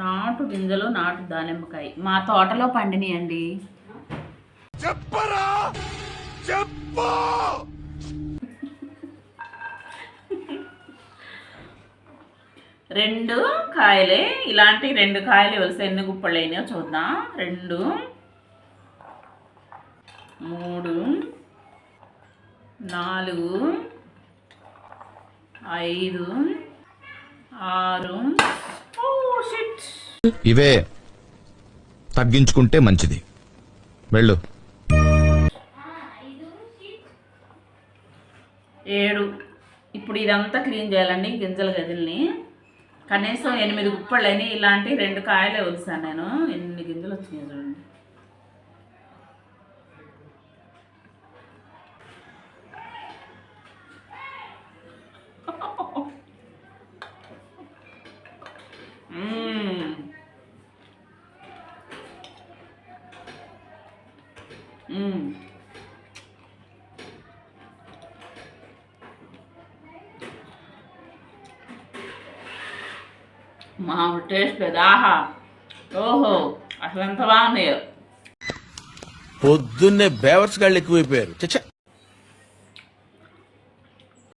నాటు గింజలు నాటు దానిమ్మకాయ మా తోటలో పండినాయండి. చెప్పరా చెప్పు. రెండు కాయలే, ఇలాంటి రెండు కాయలు వలిసి ఎన్ని గుప్పళ్ళు అయినాయో చూద్దాం. 2 3 4 5 6. ఇవే తగ్గించుకుంటే మంచిది. వెళ్ళు. 7. ఇప్పుడు ఇదంతా క్లీన్ చేయాలండి గింజల గదిల్ని. కనీసం 8 గుప్పళ్ళు అయినాయి. ఇలాంటి 2 కాయలే వలిసాను నేను. ఎన్ని గింజలు వచ్చినాయి చూడండి. మామూలు టేస్ట్ లేదు. ఆహా, ఓహో, అసలు ఎంత బాగున్నాయో. పొద్దున్నే బేవర్స్ గాళ్ళు ఎక్కువైపోయారు. చచ్చా.